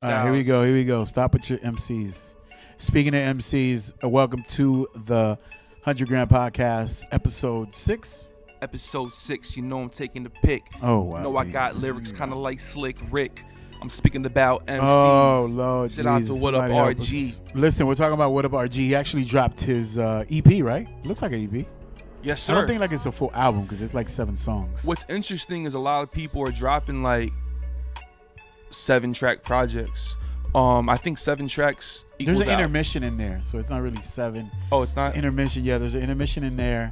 All right, here we go. Here we go. Stop with your MCs. Speaking of MCs, welcome to the 100 Gram Podcast, episode 6. Episode 6. You know I'm taking the pick. Oh, wow. You know I got lyrics kind of like Slick Rick. I'm speaking about MCs. Oh, Lord. Shout out to What Up RG. Listen, we're talking about What Up RG. He actually dropped his EP, right? Looks like an EP. Yes, sir. I don't think like it's a full album because it's like 7 songs. What's interesting is a lot of people are dropping like 7-track projects. I think 7 tracks equals There's an out. intermission in there, so it's not really 7. Oh, it's not? It's intermission. Yeah, there's an intermission in there.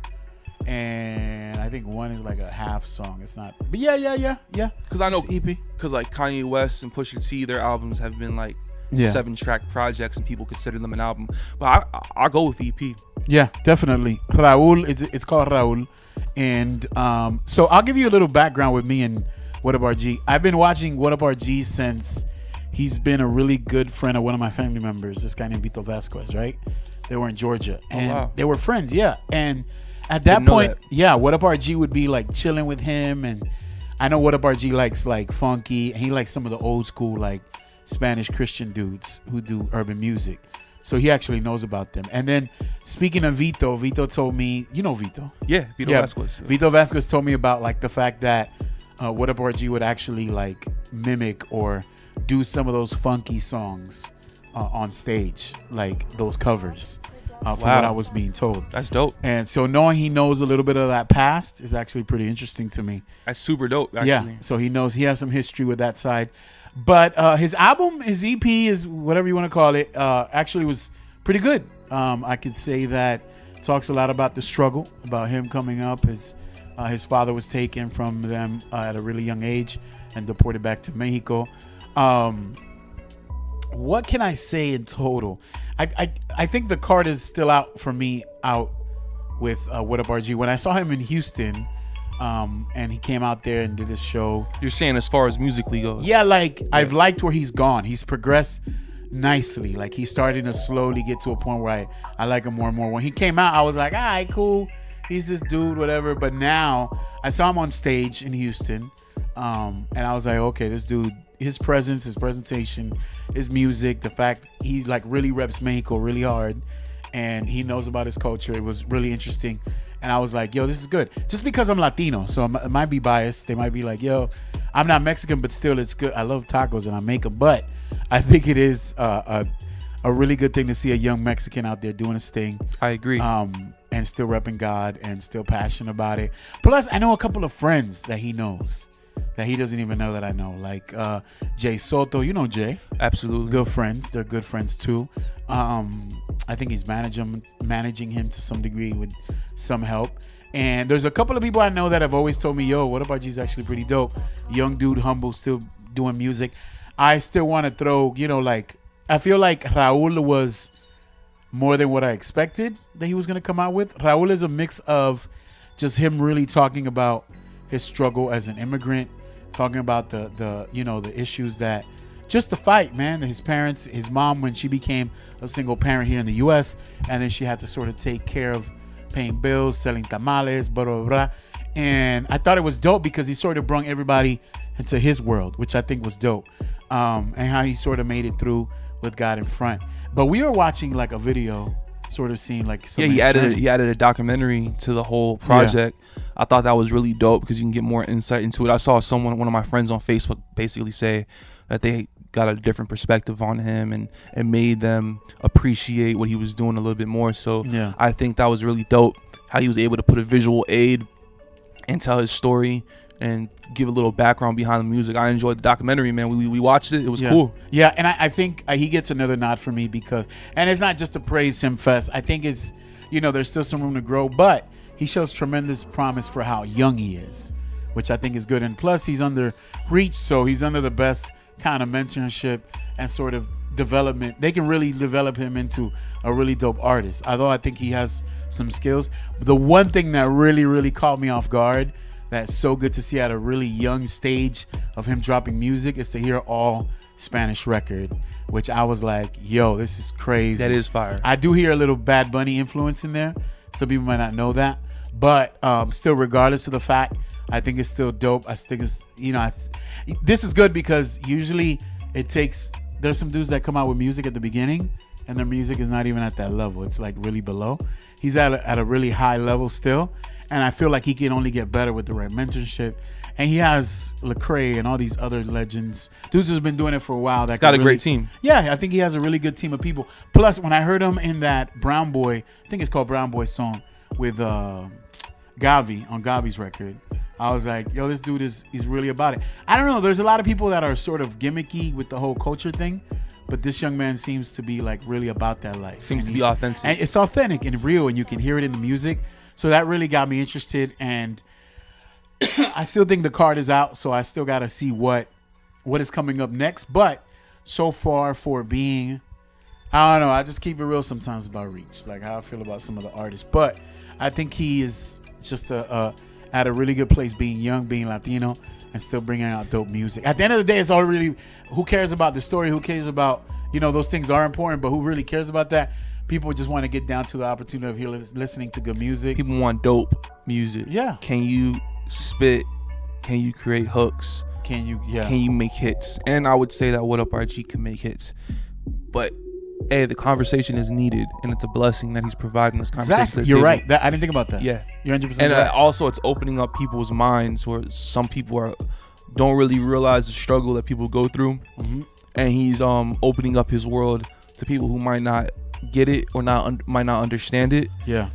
And I think one is like a half song. It's not. But yeah. Because I know EP. Because like Kanye West and Pusha T, their albums have been like 7-track projects and people consider them an album. But I'll go with EP. Yeah, definitely. RAUL, it's called RAUL. And so I'll give you a little background with me and What Up RG. I've been watching What Up RG since he's been a really good friend of one of my family members, this guy named Vito Vasquez, right? They were in Georgia. And they were friends, yeah. And at that point, What Up RG would be like chilling with him. And I know What Up RG likes like funky. And he likes some of the old school like Spanish Christian dudes who do urban music. So he actually knows about them. And then speaking of Vito told me, you know Vito? Yeah, Vito Vasquez. Yeah. Vito Vasquez told me about like the fact that What Up RG would actually like mimic or do some of those funky songs on stage, like those covers, from what I was being told. That's dope. And so knowing he knows a little bit of that past is actually pretty interesting to me. That's super dope, actually. Yeah, so he has some history with that side. But his album, his EP, is whatever you want to call it, actually was pretty good. I could say that it talks a lot about the struggle, about him coming up. His father was taken from them at a really young age and deported back to Mexico. What can I say in total? I think the card is still out for me out with What Up RG. When I saw him in Houston, and he came out there and did this show. You're saying as far as musically goes? Yeah, like I've liked where he's gone. He's progressed nicely. Like he's starting to slowly get to a point where I like him more and more. When he came out, I was like, all right, cool. He's this dude, whatever. But now I saw him on stage in Houston. And I was like, okay, this dude, his presence, his presentation, his music, the fact he like really reps Mexico really hard and he knows about his culture. It was really interesting. And I was like, yo, this is good. Just because I'm Latino, so it might be biased. They might be like, yo, I'm not Mexican, but still it's good. I love tacos and I make them. But I think it is a really good thing to see a young Mexican out there doing his thing. I agree. And still repping God and still passionate about it. Plus, I know a couple of friends that he knows that he doesn't even know that I know. Like Jay Soto. You know Jay. Absolutely. Good friends. They're good friends too. I think he's managing him to some degree with some help. And there's a couple of people I know that have always told me, yo, What Up RG is actually pretty dope. Young dude, humble, still doing music. I still want to throw, like, I feel like RAUL was more than what I expected that he was going to come out with. RAUL is a mix of just him really talking about his struggle as an immigrant, talking about the issues that just the fight, man. His parents, his mom, when she became a single parent here in the U.S., and then she had to sort of take care of paying bills, selling tamales, blah, blah, blah. And I thought it was dope because he sort of brought everybody into his world, which I think was dope. And how he sort of made it through with God in front. But we were watching like a video, sort of seeing like some he added a documentary to the whole project. Yeah. I thought that was really dope because you can get more insight into it. I saw one of my friends on Facebook basically say that they got a different perspective on him and made them appreciate what he was doing a little bit more. So I think that was really dope how he was able to put a visual aid and tell his story and give a little background behind the music. I enjoyed the documentary, man. We watched it. It was cool. Yeah, and I think he gets another nod for me because, and it's not just a praise him fest. I think it's, there's still some room to grow, but he shows tremendous promise for how young he is, which I think is good. And plus he's under reach, so he's under the best kind of mentorship and sort of development. They can really develop him into a really dope artist. Although I think he has some skills. But the one thing that really, really caught me off guard, that's so good to see at a really young stage of him dropping music, is to hear all Spanish record, which I was like, yo, this is crazy. That is fire. I do hear a little Bad Bunny influence in there. Some people might not know that. But still, regardless of the fact, I think it's still dope. I think it's, this is good because usually it takes there's some dudes that come out with music at the beginning, and their music is not even at that level. It's like really below. He's at a really high level still, and I feel like he can only get better with the right mentorship. And he has Lecrae and all these other legends. Dudes who's been doing it for a while. He's got a great team. Yeah, I think he has a really good team of people. Plus, when I heard him in that Brown Boy, I think it's called Brown Boy song with Gavi on Gavi's record, I was like, yo, this dude he's really about it. I don't know. There's a lot of people that are sort of gimmicky with the whole culture thing, but this young man seems to be like really about that life. Seems to be authentic. And it's authentic and real, and you can hear it in the music. So that really got me interested, and I still think the card is out, so I still got to see what is coming up next. But so far for being, I don't know, I just keep it real sometimes about Reach, like how I feel about some of the artists. But I think he is just at a really good place, being young, being Latino, and still bringing out dope music. At the end of the day, it's all really, who cares about the story? Who cares about, those things are important, but who really cares about that? People just want to get down to the opportunity of listening to good music. People want dope music. Yeah. Can you spit? Can you create hooks? Can you make hits? And I would say that WHATUPRG can make hits, but hey, the conversation is needed, and it's a blessing that he's providing this conversation. Exactly. You're right. I didn't think about that. Yeah, you're 100% and right. Also, it's opening up people's minds, where some people don't really realize the struggle that people go through, and he's opening up his world to people who might not get it or might not understand it. Yeah.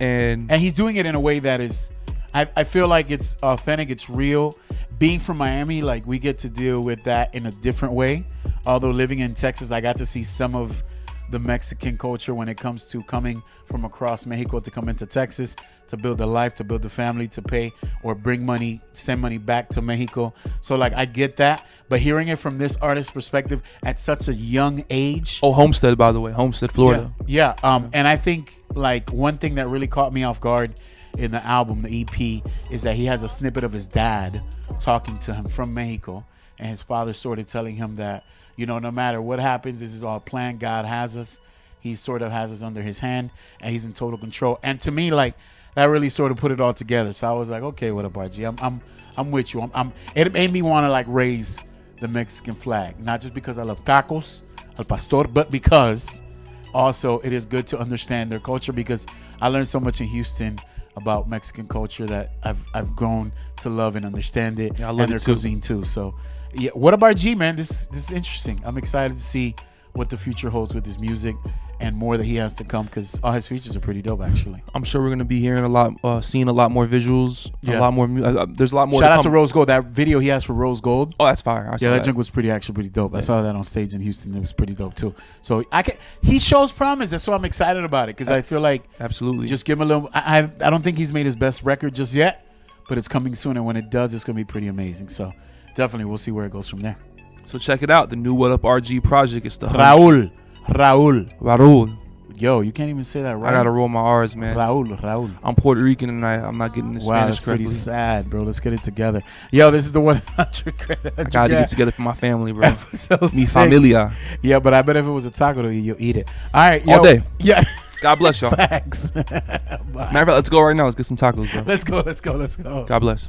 And he's doing it in a way that is, I feel like it's authentic, it's real. Being from Miami, like, we get to deal with that in a different way. Although living in Texas, I got to see some of the Mexican culture when it comes to coming from across Mexico to come into Texas to build a life, to build a family, to pay or bring money, send money back to Mexico. So like, I get that, but hearing it from this artist's perspective at such a young age. Oh, Homestead, by the way, Homestead, Florida. Yeah. And I think like one thing that really caught me off guard in the album, the EP, is that he has a snippet of his dad talking to him from Mexico, and his father sort of telling him that, no matter what happens, this is all planned. God has us. He sort of has us under his hand, and he's in total control. And to me, like, that really sort of put it all together. So I was like, okay, WHATUPRG, I'm with you. It made me want to like raise the Mexican flag, not just because I love tacos al pastor, but because also it is good to understand their culture, because I learned so much in Houston about Mexican culture that I've grown to love and understand it, I love and their it too. cuisine too. So yeah, WHATUPRG, man, this is interesting. I'm excited to see what the future holds with his music and more that he has to come, because all his features are pretty dope, actually. I'm sure we're gonna be hearing a lot, seeing a lot more visuals, Yeah. a lot more. There's a lot more. Shout out come. to Rose Gold. That video he has for Rose Gold. Oh, that's fire. I saw Yeah, that junk was actually pretty dope. I saw that on stage in Houston. It was pretty dope too. So he shows promise. That's why I'm excited about it, because I feel like Absolutely. just give him a little. I don't think he's made his best record just yet, but it's coming soon, and when it does, it's gonna be pretty amazing. So definitely, we'll see where it goes from there. So check it out. The new WHATUPRG project. It's the Raul. Yo, you can't even say that right. I gotta roll my R's, man. Raul. I'm Puerto Rican and I'm not getting this Wow, Spanish that's pretty correctly. sad, bro. Let's get it together. Yo, this is the 100 I gotta get together for my family, bro. Episode Mi 6. familia. Yeah, but I bet if it was a taco, you'll eat it. All right, yo. All day. Yeah. God bless y'all. Facts. Matter of fact, let's go right now. Let's get some tacos, bro. Let's go. God bless.